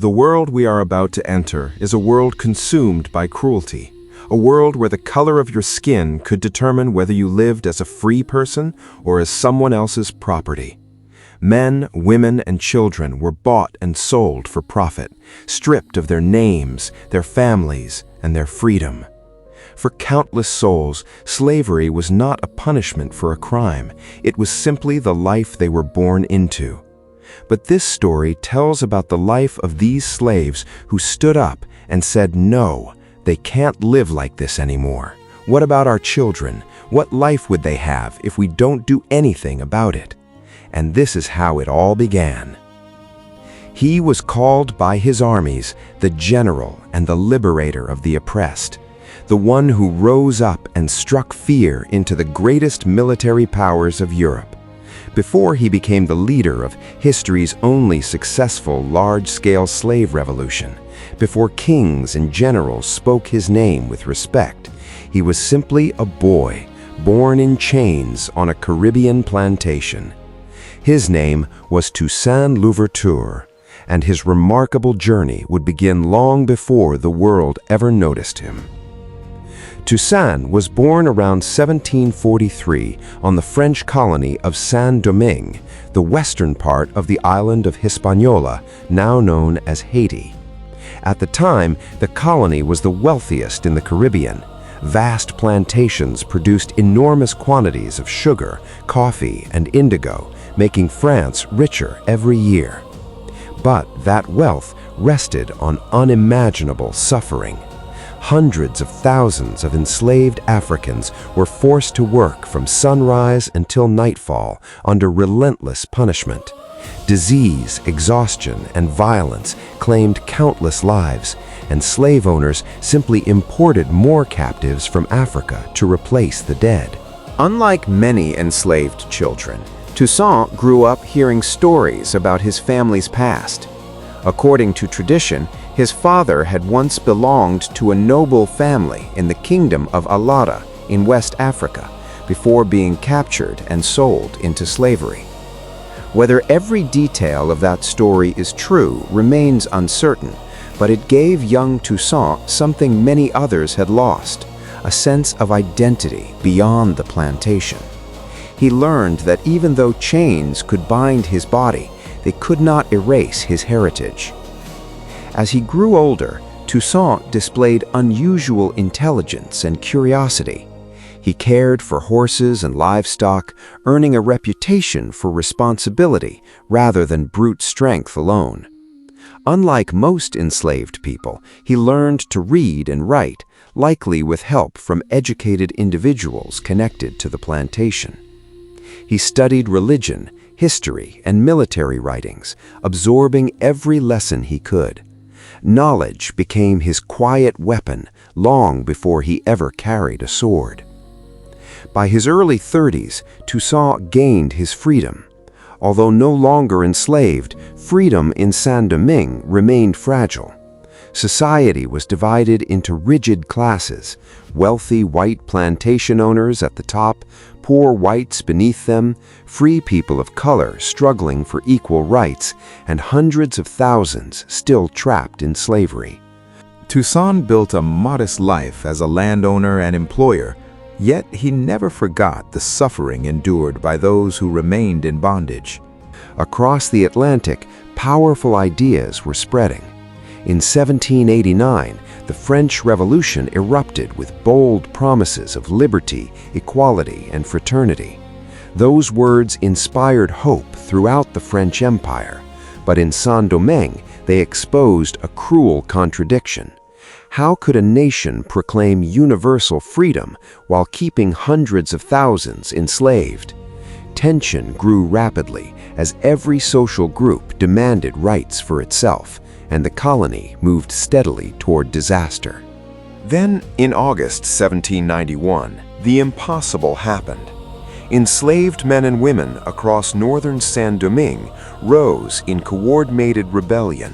The world we are about to enter is a world consumed by cruelty, a world where the color of your skin could determine whether you lived as a free person or as someone else's property. Men, women, and children were bought and sold for profit, stripped of their names, their families, and their freedom. For countless souls, slavery was not a punishment for a crime. It was simply the life they were born into. But this story tells about the life of these slaves who stood up and said, "No, they can't live like this anymore. What about our children? What life would they have if we don't do anything about it?" And this is how it all began. He was called by his armies the general and the liberator of the oppressed, the one who rose up and struck fear into the greatest military powers of Europe. Before he became the leader of history's only successful large-scale slave revolution, before kings and generals spoke his name with respect, he was simply a boy born in chains on a Caribbean plantation. His name was Toussaint Louverture, and his remarkable journey would begin long before the world ever noticed him. Toussaint was born around 1743 on the French colony of Saint-Domingue, the western part of the island of Hispaniola, now known as Haiti. At the time, the colony was the wealthiest in the Caribbean. Vast plantations produced enormous quantities of sugar, coffee, and indigo, making France richer every year. But that wealth rested on unimaginable suffering. Hundreds of thousands of enslaved Africans were forced to work from sunrise until nightfall under relentless punishment. Disease, exhaustion, and violence claimed countless lives, and slave owners simply imported more captives from Africa to replace the dead. Unlike many enslaved children, Toussaint grew up hearing stories about his family's past. According to tradition, his father had once belonged to a noble family in the kingdom of Alada in West Africa before being captured and sold into slavery. Whether every detail of that story is true remains uncertain, but it gave young Toussaint something many others had lost, a sense of identity beyond the plantation. He learned that even though chains could bind his body, they could not erase his heritage. As he grew older, Toussaint displayed unusual intelligence and curiosity. He cared for horses and livestock, earning a reputation for responsibility rather than brute strength alone. Unlike most enslaved people, he learned to read and write, likely with help from educated individuals connected to the plantation. He studied religion, history, and military writings, absorbing every lesson he could. Knowledge became his quiet weapon long before he ever carried a sword. By his early 30s, Toussaint gained his freedom. Although no longer enslaved, freedom in Saint-Domingue remained fragile. Society was divided into rigid classes: wealthy white plantation owners at the top, poor whites beneath them, free people of color struggling for equal rights, and hundreds of thousands still trapped in slavery. Toussaint built a modest life as a landowner and employer, yet he never forgot the suffering endured by those who remained in bondage. Across the Atlantic, powerful ideas were spreading. In 1789, the French Revolution erupted with bold promises of liberty, equality, and fraternity. Those words inspired hope throughout the French Empire, but in Saint-Domingue, they exposed a cruel contradiction. How could a nation proclaim universal freedom while keeping hundreds of thousands enslaved? Tension grew rapidly as every social group demanded rights for itself, and the colony moved steadily toward disaster. Then, in August 1791, the impossible happened. Enslaved men and women across northern Saint-Domingue rose in coordinated rebellion.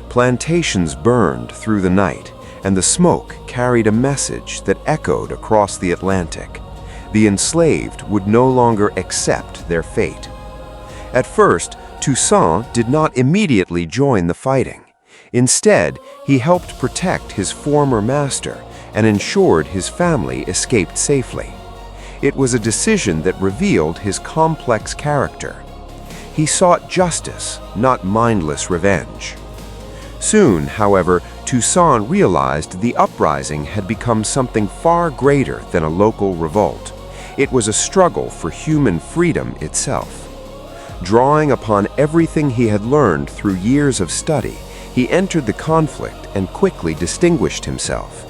Plantations burned through the night, and the smoke carried a message that echoed across the Atlantic. The enslaved would no longer accept their fate. At first, Toussaint did not immediately join the fighting. Instead, he helped protect his former master and ensured his family escaped safely. It was a decision that revealed his complex character. He sought justice, not mindless revenge. Soon, however, Toussaint realized the uprising had become something far greater than a local revolt. It was a struggle for human freedom itself. Drawing upon everything he had learned through years of study, he entered the conflict and quickly distinguished himself.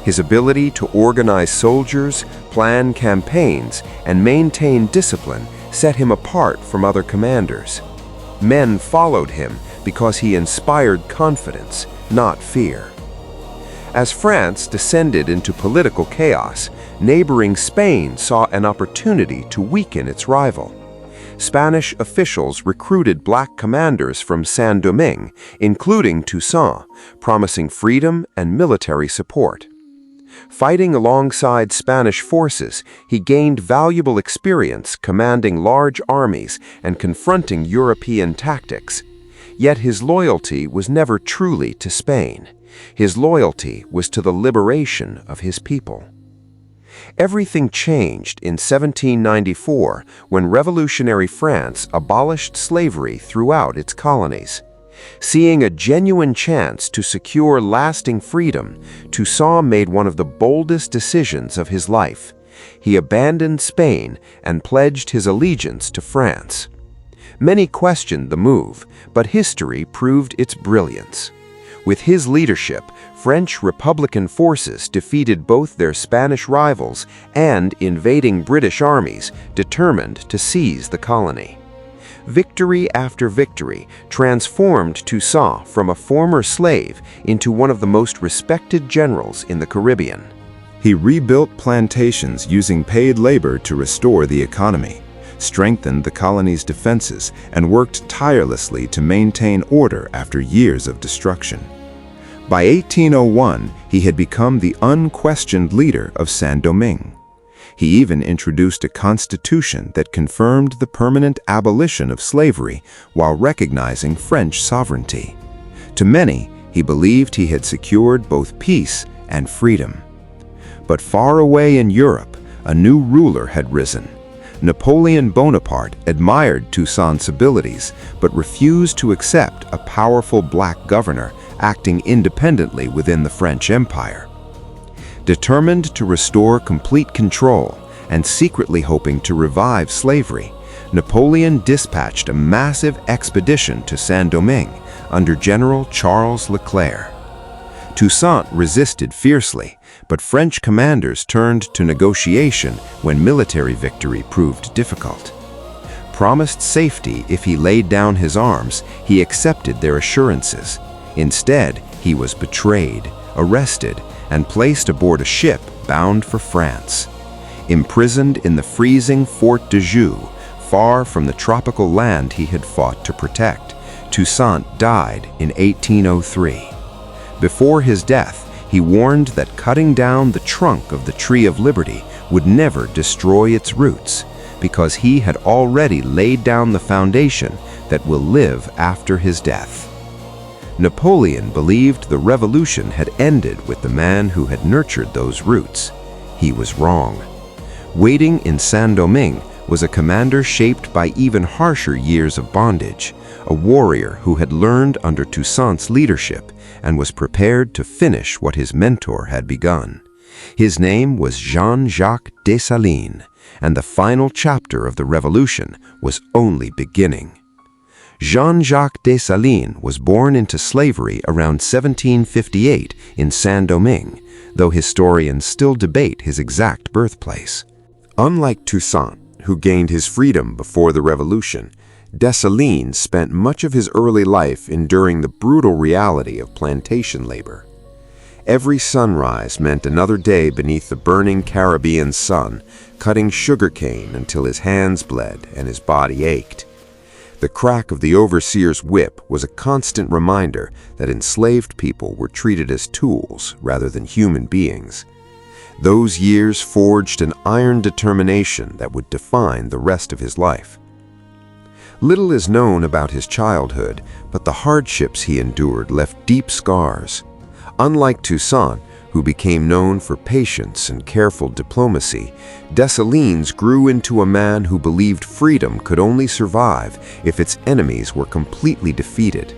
His ability to organize soldiers, plan campaigns, and maintain discipline set him apart from other commanders. Men followed him because he inspired confidence, not fear. As France descended into political chaos, neighboring Spain saw an opportunity to weaken its rival. Spanish officials recruited black commanders from Saint-Domingue, including Toussaint, promising freedom and military support. Fighting alongside Spanish forces, he gained valuable experience commanding large armies and confronting European tactics. Yet his loyalty was never truly to Spain. His loyalty was to the liberation of his people. Everything changed in 1794 when revolutionary France abolished slavery throughout its colonies. Seeing a genuine chance to secure lasting freedom, Toussaint made one of the boldest decisions of his life. He abandoned Spain and pledged his allegiance to France. Many questioned the move, but history proved its brilliance. With his leadership, French Republican forces defeated both their Spanish rivals and invading British armies determined to seize the colony. Victory after victory transformed Toussaint from a former slave into one of the most respected generals in the Caribbean. He rebuilt plantations using paid labor to restore the economy, strengthened the colony's defenses, and worked tirelessly to maintain order after years of destruction. By 1801, he had become the unquestioned leader of Saint-Domingue. He even introduced a constitution that confirmed the permanent abolition of slavery while recognizing French sovereignty. To many, he believed he had secured both peace and freedom. But far away in Europe, a new ruler had risen. Napoleon Bonaparte admired Toussaint's abilities, but refused to accept a powerful black governor acting independently within the French Empire. Determined to restore complete control and secretly hoping to revive slavery, Napoleon dispatched a massive expedition to Saint-Domingue under General Charles Leclerc. Toussaint resisted fiercely, but French commanders turned to negotiation when military victory proved difficult. Promised safety if he laid down his arms, he accepted their assurances. Instead, he was betrayed, arrested, and placed aboard a ship bound for France. Imprisoned in the freezing Fort de Joux, far from the tropical land he had fought to protect, Toussaint died in 1803. Before his death, he warned that cutting down the trunk of the Tree of Liberty would never destroy its roots, because he had already laid down the foundation that will live after his death. Napoleon believed the revolution had ended with the man who had nurtured those roots. He was wrong. Waiting in Saint-Domingue was a commander shaped by even harsher years of bondage, a warrior who had learned under Toussaint's leadership and was prepared to finish what his mentor had begun. His name was Jean-Jacques Dessalines, and the final chapter of the revolution was only beginning. Jean-Jacques Dessalines was born into slavery around 1758 in Saint-Domingue, though historians still debate his exact birthplace. Unlike Toussaint, who gained his freedom before the revolution, Dessalines spent much of his early life enduring the brutal reality of plantation labor. Every sunrise meant another day beneath the burning Caribbean sun, cutting sugarcane until his hands bled and his body ached. The crack of the overseer's whip was a constant reminder that enslaved people were treated as tools rather than human beings. Those years forged an iron determination that would define the rest of his life. Little is known about his childhood, but the hardships he endured left deep scars. Unlike Toussaint, who became known for patience and careful diplomacy, Dessalines grew into a man who believed freedom could only survive if its enemies were completely defeated.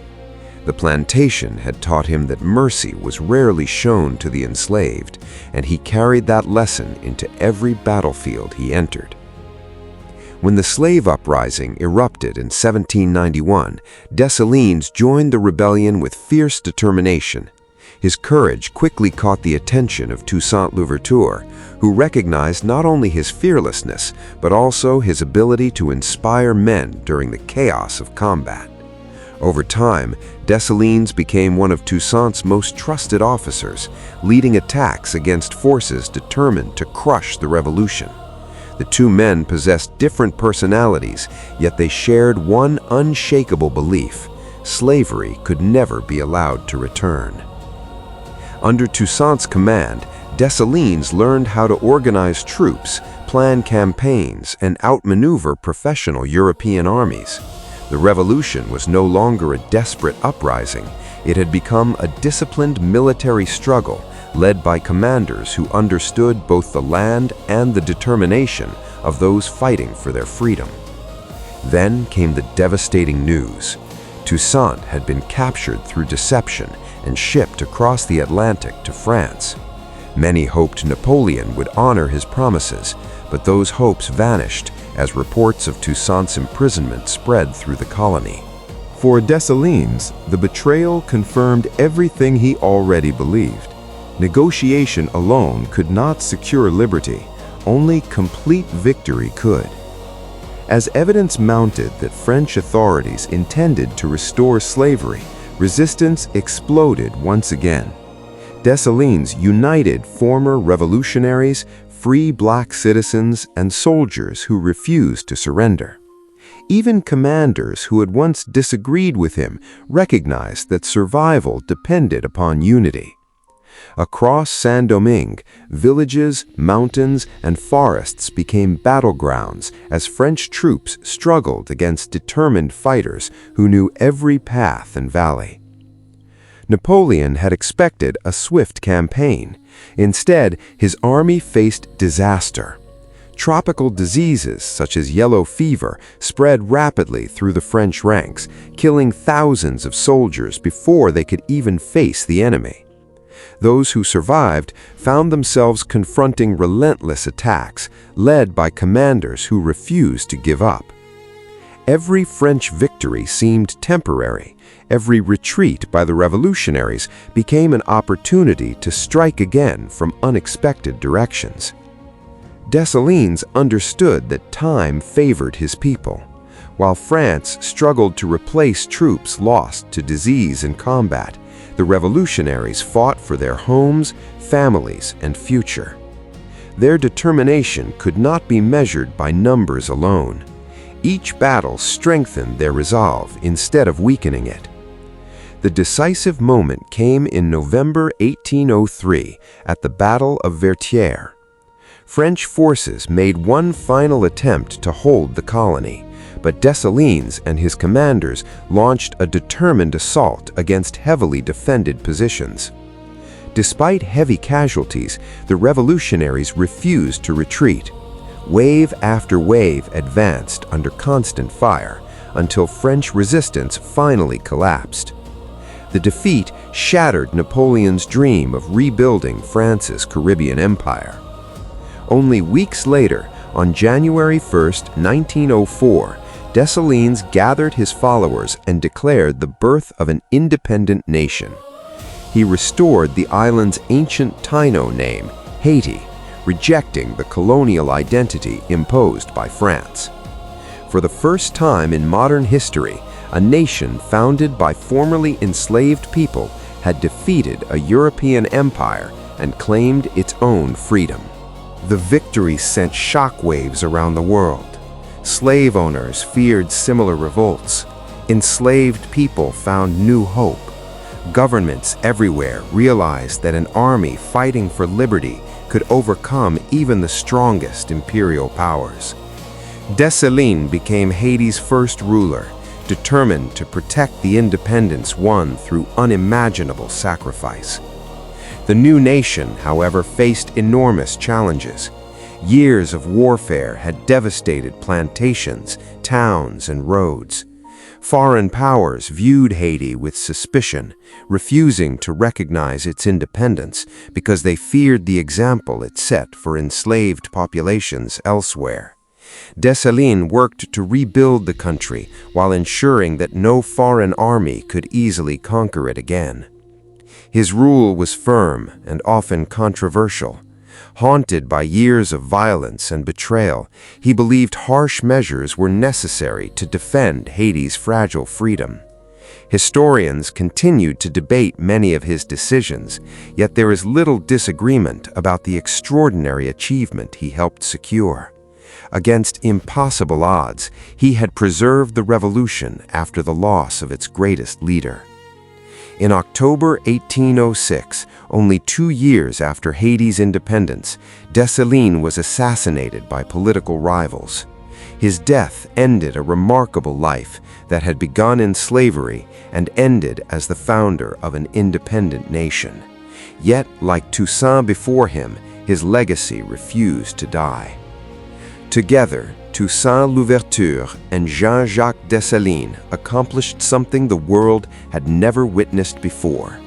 The plantation had taught him that mercy was rarely shown to the enslaved, and he carried that lesson into every battlefield he entered. When the slave uprising erupted in 1791, Dessalines joined the rebellion with fierce determination. His courage quickly caught the attention of Toussaint Louverture, who recognized not only his fearlessness, but also his ability to inspire men during the chaos of combat. Over time, Dessalines became one of Toussaint's most trusted officers, leading attacks against forces determined to crush the revolution. The two men possessed different personalities, yet they shared one unshakable belief: slavery could never be allowed to return. Under Toussaint's command, Dessalines learned how to organize troops, plan campaigns, and outmaneuver professional European armies. The revolution was no longer a desperate uprising. It had become a disciplined military struggle led by commanders who understood both the land and the determination of those fighting for their freedom. Then came the devastating news. Toussaint had been captured through deception and shipped across the Atlantic to France. Many hoped Napoleon would honor his promises, but those hopes vanished as reports of Toussaint's imprisonment spread through the colony. For Dessalines, the betrayal confirmed everything he already believed. Negotiation alone could not secure liberty. Only complete victory could. As evidence mounted that French authorities intended to restore slavery, resistance exploded once again. Dessalines united former revolutionaries, free black citizens, and soldiers who refused to surrender. Even commanders who had once disagreed with him recognized that survival depended upon unity. Across Saint-Domingue, villages, mountains, and forests became battlegrounds as French troops struggled against determined fighters who knew every path and valley. Napoleon had expected a swift campaign. Instead, his army faced disaster. Tropical diseases such as yellow fever spread rapidly through the French ranks, killing thousands of soldiers before they could even face the enemy. Those who survived found themselves confronting relentless attacks led by commanders who refused to give up. Every French victory seemed temporary. Every retreat by the revolutionaries became an opportunity to strike again from unexpected directions. Dessalines understood that time favored his people. While France struggled to replace troops lost to disease and combat, the revolutionaries fought for their homes, families, and future. Their determination could not be measured by numbers alone. Each battle strengthened their resolve instead of weakening it. The decisive moment came in November 1803 at the Battle of Vertières. French forces made one final attempt to hold the colony, but Dessalines and his commanders launched a determined assault against heavily defended positions. Despite heavy casualties, the revolutionaries refused to retreat. Wave after wave advanced under constant fire until French resistance finally collapsed. The defeat shattered Napoleon's dream of rebuilding France's Caribbean empire. Only weeks later, on January 1, 1904, Dessalines gathered his followers and declared the birth of an independent nation. He restored the island's ancient Taino name, Haiti, rejecting the colonial identity imposed by France. For the first time in modern history, a nation founded by formerly enslaved people had defeated a European empire and claimed its own freedom. The victory sent shockwaves around the world. Slave owners feared similar revolts. Enslaved people found new hope. Governments everywhere realized that an army fighting for liberty could overcome even the strongest imperial powers. Dessalines became Haiti's first ruler, determined to protect the independence won through unimaginable sacrifice. The new nation, however, faced enormous challenges. Years of warfare had devastated plantations, towns, and roads. Foreign powers viewed Haiti with suspicion, refusing to recognize its independence because they feared the example it set for enslaved populations elsewhere. Dessalines worked to rebuild the country while ensuring that no foreign army could easily conquer it again. His rule was firm and often controversial. Haunted by years of violence and betrayal, he believed harsh measures were necessary to defend Haiti's fragile freedom. Historians continued to debate many of his decisions, yet there is little disagreement about the extraordinary achievement he helped secure. Against impossible odds, he had preserved the revolution after the loss of its greatest leader. In October 1806, only 2 years after Haiti's independence, Dessalines was assassinated by political rivals. His death ended a remarkable life that had begun in slavery and ended as the founder of an independent nation. Yet, like Toussaint before him, his legacy refused to die. Together, Toussaint Louverture and Jean-Jacques Dessalines accomplished something the world had never witnessed before.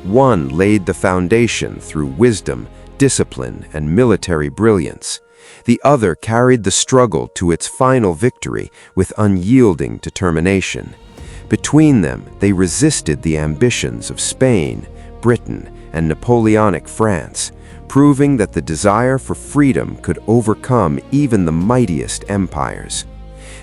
One laid the foundation through wisdom, discipline, and military brilliance. The other carried the struggle to its final victory with unyielding determination. Between them, they resisted the ambitions of Spain, Britain, and Napoleonic France, proving that the desire for freedom could overcome even the mightiest empires.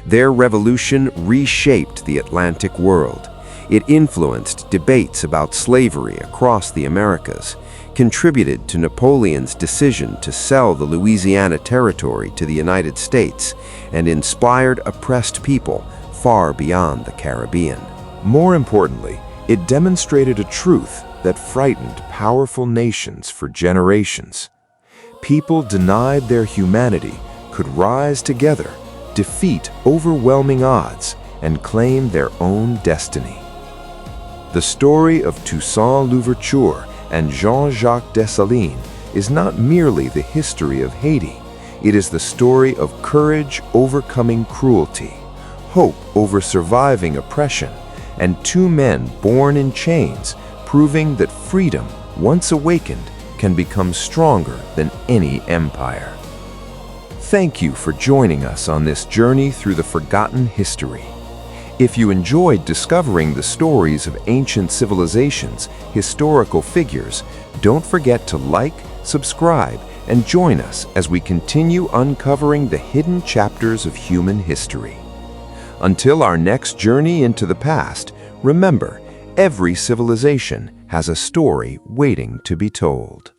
Their revolution reshaped the Atlantic world. It influenced debates about slavery across the Americas, contributed to Napoleon's decision to sell the Louisiana Territory to the United States, and inspired oppressed people far beyond the Caribbean. More importantly, it demonstrated a truth that frightened powerful nations for generations. People denied their humanity could rise together, defeat overwhelming odds, and claim their own destiny. The story of Toussaint Louverture and Jean-Jacques Dessalines is not merely the history of Haiti. It is the story of courage overcoming cruelty, hope over surviving oppression, and 2 men born in chains, proving that freedom, once awakened, can become stronger than any empire. Thank you for joining us on this journey through the forgotten history. If you enjoyed discovering the stories of ancient civilizations, historical figures, don't forget to like, subscribe, and join us as we continue uncovering the hidden chapters of human history. Until our next journey into the past, remember, every civilization has a story waiting to be told.